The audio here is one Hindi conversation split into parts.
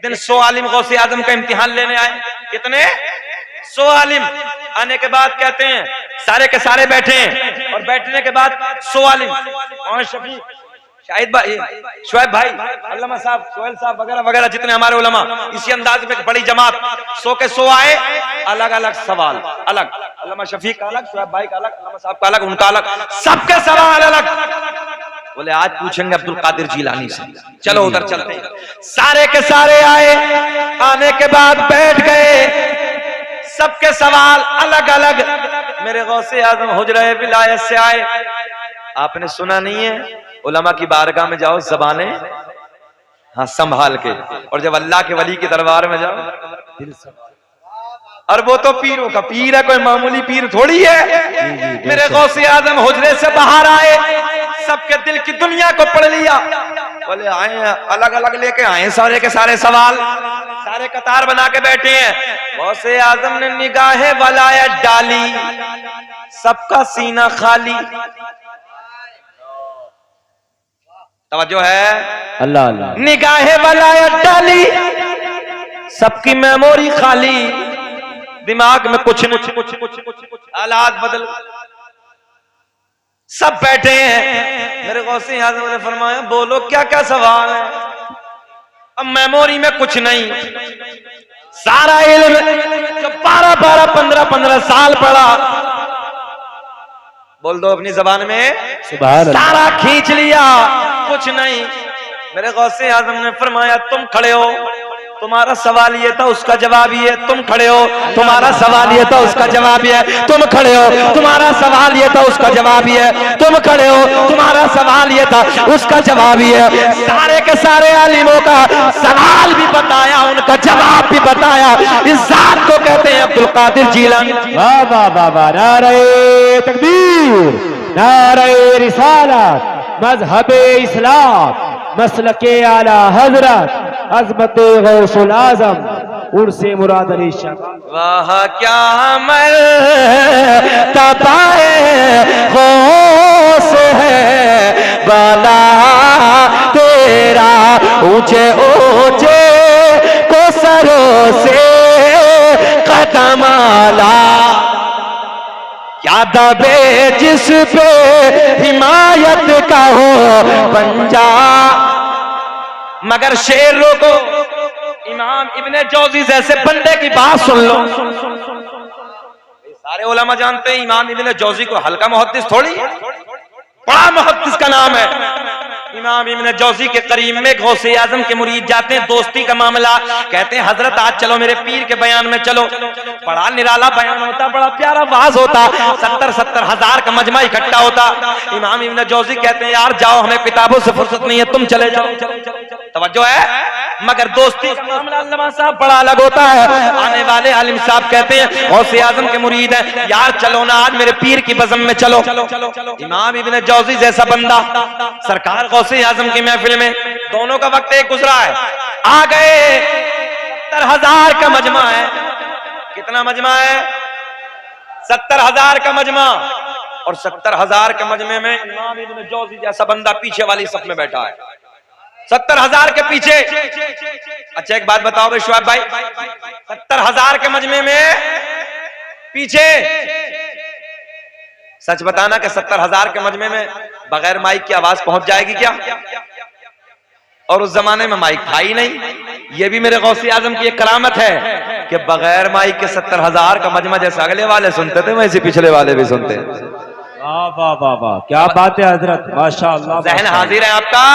दिन 100 आलिम गौसे आजम का इम्तिहान लेने आए। कितने? 100 आलिम। आने के बाद कहते हैं सारे के सारे बैठे हैं, और बैठने के बाद 100 आलिम और शफी शाहिद भाई, शुएब भाई, अल्लामा साहब, सोहेल साहब वगैरह वगैरह जितने हमारे उलमा, इसी अंदाज में बड़ी जमात 100 के 100 आए। अलग अलग सवाल, अलग, अल्लामा शफी का अलग, शुएब भाई का अलग, अल्लामा साहब का अलग, उनका अलग, सबके सवाल अलग। बोले आज पूछेंगे अब्दुल कादिर जिलानी से, चलो उधर चलते हैं। सारे के सारे आए, आने के बाद बैठ गए, सबके सवाल अलग अलग। मेरे गौसे आजम हुजरे विलायत से आए। आपने सुना नहीं है, उलमा की बारगाह में जाओ ज़बाने हाँ संभाल के, और जब अल्लाह के वली के दरबार में जाओ दिल से। और वो तो पीरों का पीर है, कोई मामूली पीर थोड़ी है। मेरे गौसे आजम हुजरे से बाहर आए, सबके दिल की दुनिया को पढ़ लिया। बोले आए अलग अलग लेके आए सारे के सारे सवाल, सारे कतार बना के बैठे हैं। गौसे आजम ने निगाहे वलायत डाली, सबका सीना खाली। तवज्जो है, अल्लाह अल्लाह। निगाहे वलायत डाली, सबकी मेमोरी खाली, दिमाग में कुछ हालात बदल। सब बैठे हैं। मेरे गौसे आज़म ने फरमाया बोलो क्या क्या सवाल है। अब मेमोरी में कुछ नहीं, सारा इल्म जो 12-12, 15-15 साल पढ़ा, बोल दो अपनी जबान में, सारा खींच लिया, कुछ नहीं। मेरे गौसे आज़म ने फरमाया तुम खड़े हो, तुम्हारा सवाल ये था उसका जवाब ये, तुम खड़े हो, तुम्हारा सवाल ये था उसका जवाब ये, तुम खड़े हो, तुम्हारा सवाल ये था उसका जवाब ये, तुम खड़े हो, तुम्हारा सवाल ये था उसका जवाब ये। सारे के सारे आलिमों का सवाल भी बताया, उनका जवाब भी बताया। इस जात को कहते हैं अब्दुल कादिर जिलानी। वाह वाह वाह वाह, नारे तकबीर, नारे रिसालत, मजहबे इस्लाम, मसलके आला हजरत, अज़मते गौसुल आज़म, उर्से मुराद अली शाह। वाह क्या मर्तबाए गौस है बाला तेरा, ऊंचे ऊंचे को सरों से कदम आला। क्या दबे जिस पे हिमायत का हो पंजा। मगर शेर रोको, इमाम इब्ने जौजी जैसे बंदे की बात सुन लो। सारे उलमा जानते हैं इमाम इब्ने जौजी को हल्का मुहद्दिस थोड़ी है, बड़ा मुहद्दिस का नाम है। इमाम इब्ने जौजी के करीब में गौसे आजम के मुरीद जाते हैं, दोस्ती का मामला, कहते हैं हजरत आज चलो मेरे पीर के बयान में चलो। बड़ा निराला बयान होता, बड़ा प्यारा वाज होता, 70-70 हजार का मजमा इकट्ठा होता। इमाम इब्ने जौजी कहते हैं यार जाओ, हमें किताबों से फुर्सत नहीं है, तुम चले जाओ। तवज्जो है, मगर दोस्ती का मामला अल्लामा साहब बड़ा अलग होता है। आने वाले आलिम साहब कहते हैं गौसे आजम के मुरीद हैं, यार चलो ना आज मेरे पीर की बज़म में चलो। इमाम इब्ने जौजी जैसा बंदा सरकार गौसे आजम की महफिल में, दोनों का वक्त एक गुजरा है, आ गए। 70,000 का मजमा है। कितना मजमा है? 70,000 का मजमा, और 70,000 के मजमे में इमाम इब्ने जौजी जैसा बंदा पीछे वाली सफ में बैठा है, 70,000 के पीछे। अच्छा एक बात बताओ भाई शुएब भाई, 70,000 के मजमे में पीछे, सच बताना कि 70,000 के मजमे में बगैर माइक की आवाज पहुंच जाएगी क्या? और उस जमाने में माइक था ही नहीं। ये भी मेरे गौसे आजम की एक करामत है कि बगैर माइक के 70,000 का मजमा जैसे अगले वाले सुनते थे वैसे पिछले वाले भी सुनते हैं। वाह वाह वाह वाह, क्या बात है हजरत, माशाअल्लाह। ज़हन हाजिर है आपका।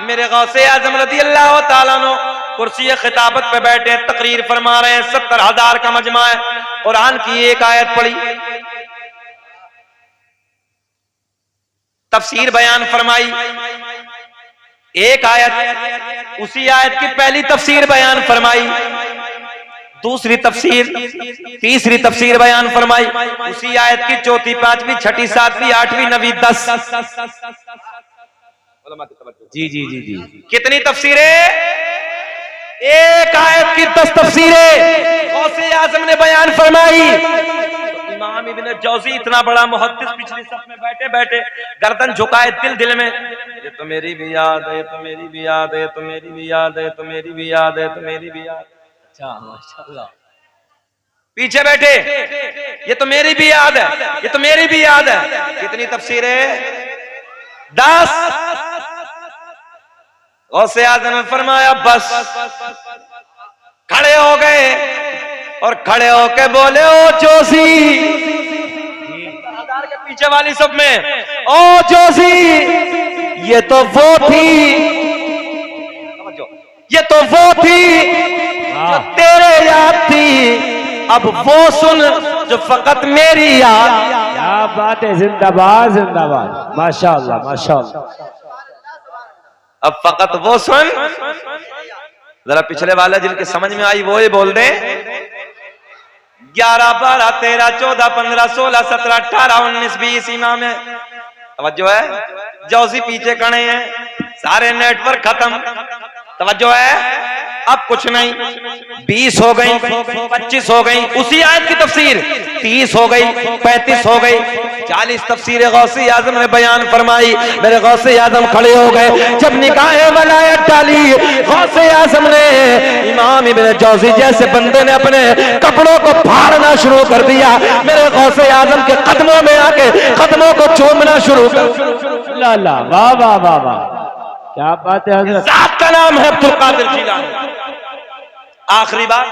मेरे गौसे आजम रज़ी अल्लाह ताला अन्हु कुर्सी खिताबत पे बैठे तकरीर फरमा रहे हैं, 70,000 का मजमा है। कुरान की एक आयत पढ़ी, तफसीर बयान फरमाई, एक आयत, उसी आयत की पहली तफसीर बयान फरमाई, दूसरी तफसीर, तीसरी तफसीर बयान फरमाई, उसी आयत की चौथी, पांचवी, छठी, सातवीं, आठवीं, नवीं, 10। जी जी जी जी, कितनी तफसीरें? एक आयत की 10 तफसीरें गौसे आजम ने बयान फरमाई। इमाम इब्न जौजी इतना बड़ा मुहद्दिस पिछली सफ में बैठे बैठे गर्दन झुकाए, दिल दिल में ये तो मेरी भी याद है, ये तो मेरी भी याद है, ये तो मेरी भी याद है, ये तो मेरी भी याद है, ये तो मेरी भी याद। अच्छा माशाअल्लाह। पीछे बैठे ये तो मेरी भी याद है, ये तो मेरी भी याद है। कितनी तफसीर है? 10। गौसे आज़म ने फरमाया बस। खड़े हो गए और खड़े होके बोले ओ जोशी, के पीछे वाली सब में, ओ जोशी ये तो वो थी, ये तो वो थी जो तेरे याद थी, अब वो सुन जो फकत मेरी याद। क्या बात है, जिंदाबाद जिंदाबाद, माशाअल्लाह माशाअल्लाह। अब फकत वो सुन, जरा पिछले वाला जिनके समझ में आई वो ही बोल दे। 11, 12, 13, 14, 15, 16, 17, 18, 19, 20 इमाम है। तवज्जो है, जौसी पीछे खड़े हैं, सारे नेटवर्क खत्म। तवज्जो है, अब कुछ नहीं। 20 हो गई, 25 हो गई, उसी आयत की तफसीर 30 हो गई, 35 हो गई, 40 तफसीर गौसे आजम ने बयान फरमाई। मेरे गौसे आजम खड़े हो गए। जब निकाहे वलायत डाली गौसे आजम ने, इमाम इब्न जौजी जैसे बंदे ने अपने कपड़ों को फाड़ना शुरू कर दिया। मेरे गौसे आजम के कदमों में आके कदमों को चूमना शुरू कर। ला ला, वाह वाह वाह वाह, क्या बात है हजरत। जात का नाम है अब्दुल कादिर जिलानी। आखिरी बात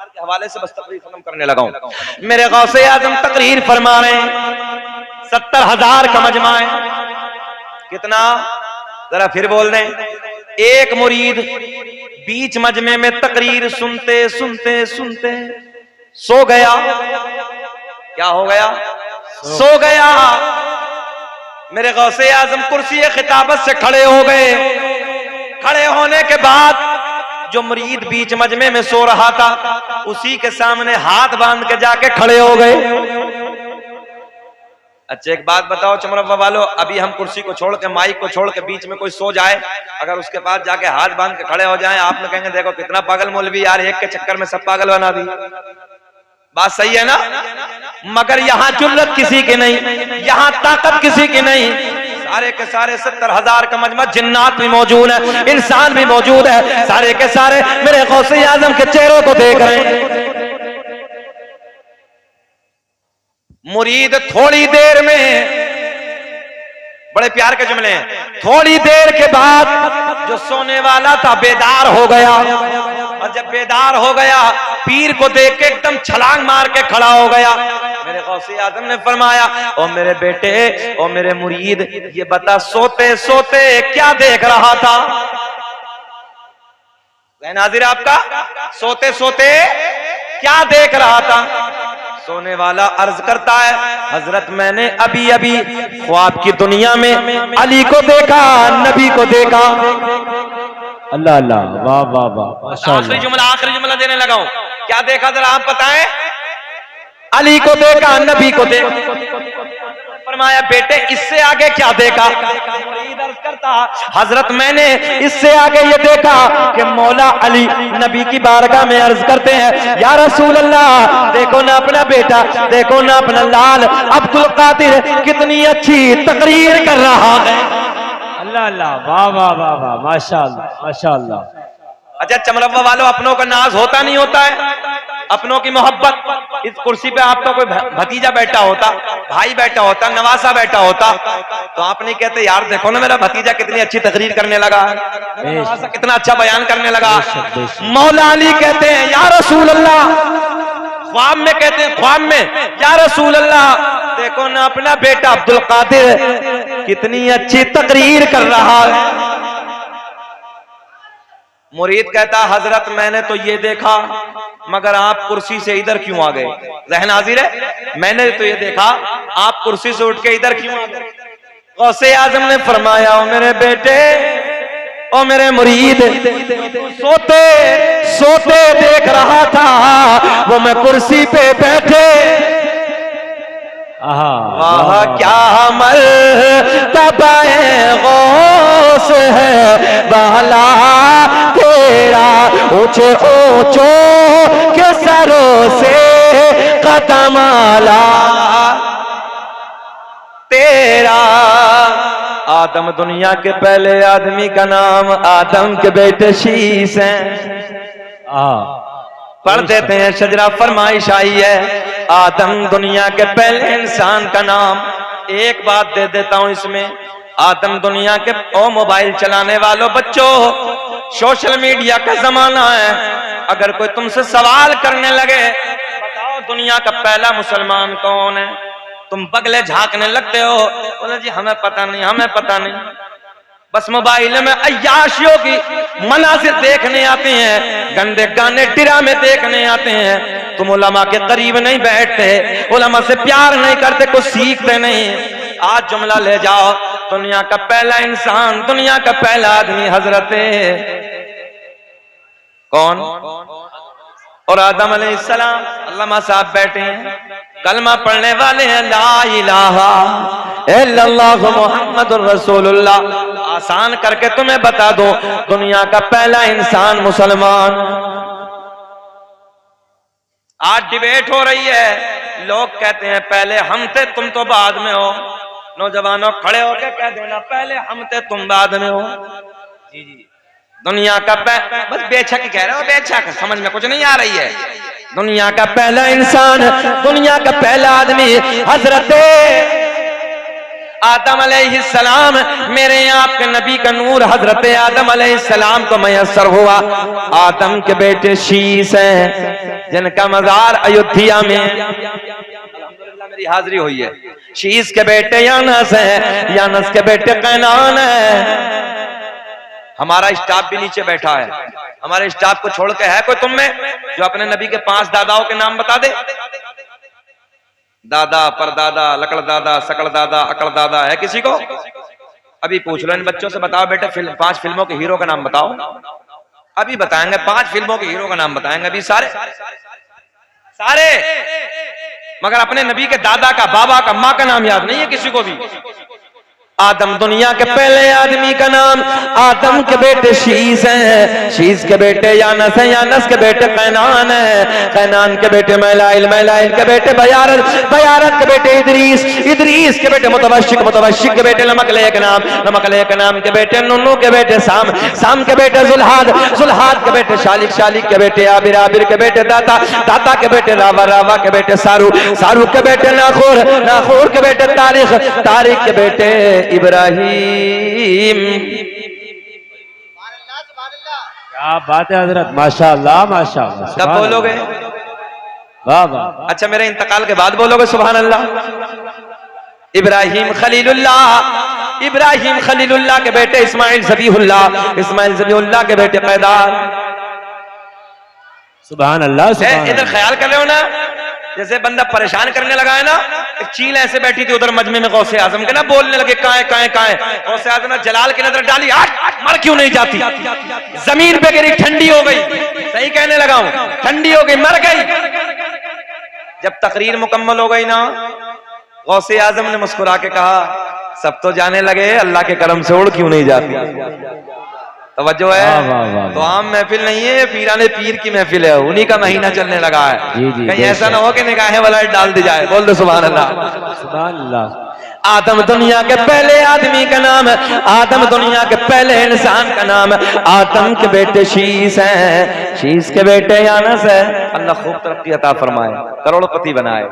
के हवाले से बस तकरीर खत्म करने लगा हूं। मेरे गौसे आजम तकरीर फरमा रहे हैं, 70,000 का मजमा है। कितना? जरा फिर बोल दें। एक मुरीद बीच मजमे में तकरीर सुनते सुनते सुनते सो गया। क्या हो गया? सो गया। मेरे गौसे आजम कुर्सी खिताबत से खड़े हो गए। खड़े होने के बाद जो मुरीद बीच मजमे में सो रहा था उसी के सामने हाथ बांध के जाके खड़े हो गए। अच्छा एक बात बताओ चमरवा वालों, अभी हम कुर्सी को छोड़ के, माइक को छोड़ के बीच में कोई सो जाए, अगर उसके पास जाके हाथ बांध के खड़े हो जाए, आपने कहेंगे देखो कितना पागल मौलवी यार, एक के चक्कर में सब पागल बना दी। बात सही है ना? मगर यहाँ जुल्लत किसी की नहीं, यहाँ ताकत किसी की नहीं। सारे के सारे 70,000 का मजमा, जिन्नात भी मौजूद है, इंसान भी मौजूद है, सारे के सारे मेरे गौसे आजम के चेहरों को देख रहे हैं। मुरीद थोड़ी देर में, बड़े प्यार के जुमले हैं, थोड़ी देर के बाद जो सोने वाला था बेदार हो गया। और जब बेदार हो गया पीर को देख के एकदम छलांग मार के खड़ा हो गया। मेरे गौसे आजम ने फरमाया, ओ मेरे बेटे, ओ मेरे मुरीद, ये बता सोते सोते क्या देख रहा था? नाज़िर आपका सोते सोते क्या देख रहा था? सोने वाला अर्ज करता है, हजरत मैंने अभी अभी ख्वाब की दुनिया में अली को देखा, नबी को देखा। अल्लाह अल्लाह, वाह वाह वाह। आखिरी जुमला देने लगा हूं। क्या देखा जरा आप बताएं? अली को देखा, नबी को देखा। फरमाया बेटे इससे आगे क्या देखा? करता हजरत मैंने इससे आगे ये देखा कि मौला अली नबी की बारगाह में अर्ज करते हैं, या रसूल अल्लाह, देखो ना अपना बेटा, देखो ना अपना लाल अब्दुल कादिर कितनी अच्छी तकरीर कर रहा है। अल्लाह अल्लाह, वाह वाह वाह वाह, माशाअल्लाह माशाअल्लाह। अच्छा चमरवा वालों, अपनों का नाज होता नहीं होता है? अपनों की मोहब्बत। इस कुर्सी पे आपका कोई भतीजा बैठा होता, भाई बैठा होता, नवासा बैठा होता, तो आप नहीं कहते यार देखो ना मेरा भतीजा कितनी अच्छी तकरीर करने लगा, नवासा कितना अच्छा बयान करने लगा। मौला अली कहते हैं या रसूल अल्लाह, ख्वाब में कहते हैं, ख्वाब में, या रसूल अल्लाह, देखो ना अपना बेटा अब्दुल कादिर कितनी अच्छी तकरीर कर रहा है। मुरीद कहता हजरत मैंने तो ये देखा, मगर आप कुर्सी से इधर क्यों आ गए? ज़हन हाजिर है, मैंने तो ये देखा, आप कुर्सी से उठ के इधर क्यों आ गए? गौसे आजम ने फरमाया, ओ मेरे बेटे, ओ मेरे मुरीद, सोते सोते देख रहा था वो मैं कुर्सी पे बैठे। वाह क्या मर्तबा गौस है बाला तेरा, ऊंचे ऊंचों के सरों से कदम आला तेरा। आदम दुनिया के पहले आदमी का नाम आदम के बेटे शीश हैं। पढ़ देते हैं, शजरा फरमाइश आई है आदम दुनिया के पहले इंसान का नाम। एक बात दे देता हूं इसमें, आदम दुनिया के ओ मोबाइल चलाने वालों बच्चों, सोशल मीडिया का जमाना है। अगर कोई तुमसे सवाल करने लगे बताओ दुनिया का पहला मुसलमान कौन है, तुम बगले झांकने लगते हो, बोले जी हमें पता नहीं, हमें पता नहीं। बस मोबाइल में अय्याशियों की मनासिर देखने आते हैं, गंदे गाने ड्रामे देखने आते हैं। तुम उलमा के करीब नहीं बैठते, उलमा से प्यार नहीं करते, कुछ सीखते नहीं। आज जुमला ले जाओ, दुनिया का पहला इंसान, दुनिया का पहला आदमी हजरत कौन? और आदम अलैहिस्सलाम। अल्लामा साहब बैठे हैं, कलमा पढ़ने वाले हैं, ला इलाहा इल्लल्लाह मुहम्मदुर रसूलुल्लाह। आसान करके तुम्हें बता दो, दुनिया का पहला इंसान मुसलमान। आज डिबेट हो रही है, लोग कहते हैं पहले हम थे तुम तो बाद में हो। नौजवानों खड़े होकर कह देना पहले हम थे तुम बाद में हो। जी जी, दुनिया का बस बेशक कह रहे हो, बेशक समझ में कुछ नहीं आ रही है। दुनिया का पहला इंसान, दुनिया का पहला आदमी हजरत आदम अलैहिस्सलाम। मेरे आपके नबी का नूर हजरत आदम अलैहिस्सलाम को मयस्सर हुआ। आदम के बेटे शीश हैं, जिनका मजार अयोध्या में, अल्हम्दुलिल्लाह मेरी हाजिरी हुई है। शीश के बेटे यानस हैं, यानस के बेटे कैनान हैं। हमारा स्टाफ भी नीचे बैठा है, हमारे स्टाफ को छोड़ के है कोई तुम में जो अपने नबी के 5 दादाओं के नाम बता दे? दादा, परदादा, लकड़ दादा, सकड़ दादा, अकड़ दादा है किसी को? अभी पूछ लो इन बच्चों से, बताओ बेटे 5 फिल्मों के हीरो का नाम बताओ। अभी बताएंगे 5 फिल्मों के हीरो का नाम बताएंगे अभी सारे सारे, मगर अपने नबी के दादा का, बाबा का, माँ का नाम याद नहीं है किसी को भी। आदम दुनिया के पहले आदमी का नाम, आदम के बेटे शीश हैं, शीश के बेटे यानस हैं, यानस के बेटे कैनान हैं, कैनान के बेटे मैलाइल, मैलाइल के बेटे बयारत, बयारत के बेटे इदरीस, इदरीस के बेटे मुतवश्शिक, मुतवश्शिक के बेटे नमकले के नाम, नमकले के नाम के बेटे नुन्नू के बेटे साम, साम के बेटे जुल्हाद, जुल्हाद के बेटे शालिक, शालिक के बेटे आबिर, आबिर के बेटे दाता, दाता के बेटे रावा, रावा के बेटे सारू, सारू के बेटे नाखूर, नाखूर के बेटे तारिख, तारिख के बेटे इब्राहिम। क्या बात है हजरत, माशाअल्लाह माशाअल्लाह। कब बोलोगे? वाह वाह। अच्छा मेरे इंतकाल के बाद बोलोगे सुभान अल्लाह। इब्राहिम खलीलुल्लाह, इब्राहिम खलीलुल्लाह के बेटे इस्माइल ज़बीहुल्लाह, इस्माइल ज़बीहुल्लाह के बेटे कैदार। सुभान अल्लाह। इधर ख्याल कर रहे हो ना, जैसे बंदा परेशान करने लगा है ना, एक चील ऐसे बैठी थी उधर मजमे में गौसे आजम के ना, बोलने लगे काए काए काए। गौसे आजम ने जलाल की नजर डाली, मर क्यों नहीं जाती, जमीन पे गिरी, ठंडी हो गई। सही कहने लगा हूं, ठंडी हो गई, मर गई। जब तकरीर मुकम्मल हो गई ना, गौसे आजम ने मुस्कुरा के कहा सब तो जाने लगे अल्लाह के करम से उड़ क्यों नहीं जाती। तवज्जो है, तो आम महफिल नहीं है, पीराने पीर की महफिल है, उन्हीं का महीना चलने लगा है। कहीं ऐसा ना हो कि निगाहें वाला डाल दी जाए। बोल दो सुभान अल्लाह, सुभान अल्लाह। आदम दुनिया के पहले आदमी का नाम, आदम दुनिया के पहले इंसान का नाम, आदम के बेटे शीश हैं, शीश के बेटे यानस है। अल्लाह खूब तरक्की अता फरमाए, करोड़पति बनाए।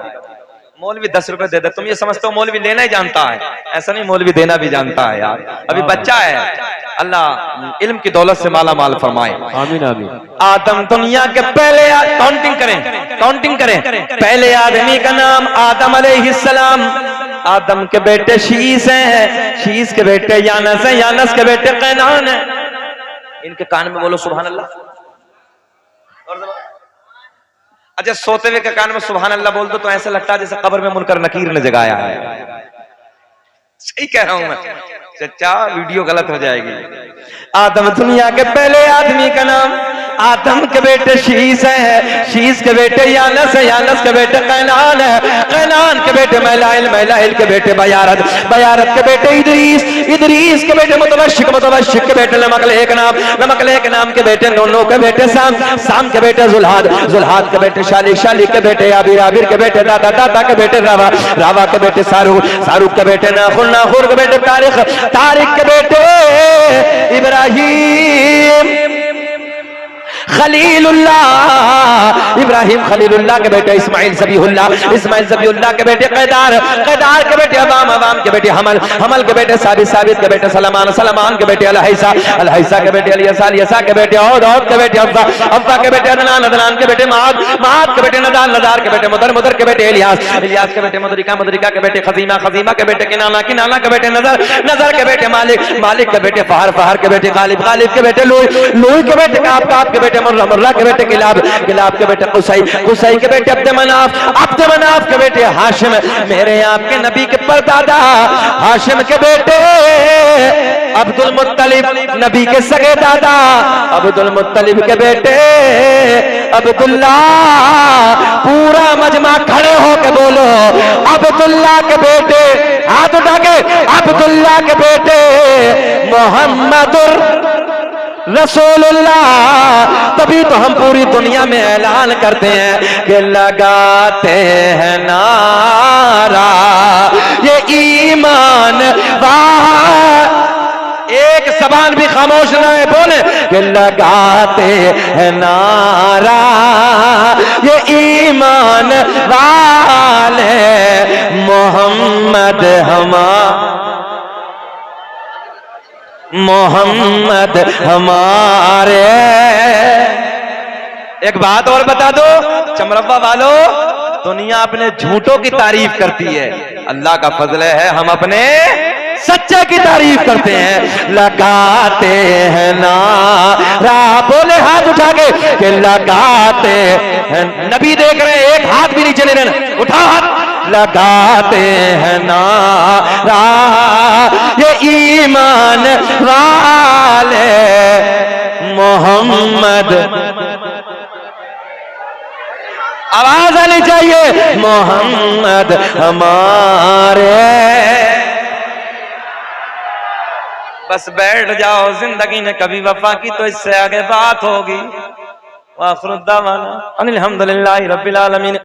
मौलवी 10 रुपए दे दे, तुम ये समझते हो मौलवी लेना ही जानता है, ऐसा नहीं, मौलवी देना भी जानता है यार, अभी बच्चा है। अल्लाह इल्म की दौलत से माला माल फरमाए, आमीन आमीन। आदम दुनिया के पहले, काउंटिंग करें, काउंटिंग करें, पहले आदमी का नाम आदम अलैहिस्सलाम, आदम के बेटे शीश हैं, शीश के बेटे यानस हैं, यानस के बेटे कैनान हैं। इनके कान में बोलो सुभान अल्लाह। अच्छा सोते हुए के कान में सुभान अल्लाह बोल दो तो ऐसा लगता है जैसे कब्र में मुनकर नकीर ने जगाया है। सही कह रहा हूं मैं, चचा वीडियो गलत हो जाएगी। आदम दुनिया के पहले आदमी का नाम, आदम के बेटे शीस है, शीस के बेटे यानस है, यानस के बेटे कैनान है, कैनान के बेटे मैलाइल, मैलाइल के बेटे बयारत, बयारत के बेटे इदरीस, इदरीस के बेटे मुतवश्शिक, मुतवश्शिक के बेटे नमकलेक नाम, नमकलेक नाम के बेटे नूह के बेटे साम, साम के बेटे जुल्हाद, जुल्हाद के बेटे शालिक, शालिक के बेटे आबिर, आबिर के बेटे दादा, दादा के बेटे रावा, रावा के बेटे सारूक, सारूक के बेटे नाखुर, नाखुर के बेटे तारिक, तारिक के बेटे इब्राहिम खलीलुल्लाह, इब्राहिम खलीलुल्लाह के बेटे इस्माइल ज़बीहुल्लाह, इस्माइल ज़बीहुल्लाह के बेटे कैदार, कैदार के बेटे अवाम, अवाम के बेटे हमल, हमल के बेटे साबित, साबित के बेटे सलमान, सलमान के बेटे अलहैसा, अलहैसा के बेटे अलियसा, अलियसा के बेटे औद, औद के बेटे अब्बा, अब्बा के बेटे अदनान, अदनान के बेटे माद, माद के बेटे नदार, नदार के बेटे मुदर, मुदर के बेटे इलियास, इलियास के बेटे मुदरिका, मुदरिका के बेटे खजीमा, खजीमा के बेटे किनाना, किनाना के बेटे नजर, नजर के बेटे मालिक, मालिक के बेटे फहर, फहर के बेटे गालिब, गालिब के बेटे लूई, लूई के बेटे काब, काब के बेटे मुर्रा, मुर्रा के बेटे किलाब, किलाब के बेटे कुसै, कुसै के बेटे अब्द मनाफ, अब्द मनाफ के बेटे हाशिम, मेरे आपके नबी के परदादा हाशिम के बेटे अब्दुल मुत्तलिब, नबी के सगे दादा अब्दुल मुत्तलिब के बेटे अब्दुल्ला, पूरा मजमा खड़े होके बोलो अब्दुल्ला के बेटे, हाथ उठा के अब्दुल्ला के बेटे मोहम्मदुर रसूलुल्लाह। तभी तो हम पूरी दुनिया में ऐलान करते हैं कि लगाते हैं नारा ये ईमान वाला, एक जबान भी खामोश ना है, बोले कि लगाते हैं नारा ये ईमान वाले मोहम्मद हमारे, मोहम्मद हमारे। एक बात और बता दो चमरब्बा वालों, दुनिया अपने झूठों की तारीफ करती है, अल्लाह का फजल है हम अपने सच्चे की तारीफ करते हैं। लगाते हैं नारा, बोले हाथ उठा के कि लगाते हैं, नबी देख रहे हैं, एक हाथ भी नीचे नहीं रहना, उठाओ हाथ। लगाते हैं नारा ये ईमान वाले मोहम्मद, आवाज आनी चाहिए मोहम्मद हमारे। बस बैठ जाओ, जिंदगी ने कभी वफा की तो इससे आगे बात होगी। वाखिर दावाना अनिल हम्दुलिल्लाहि रब्बिल आलमीन।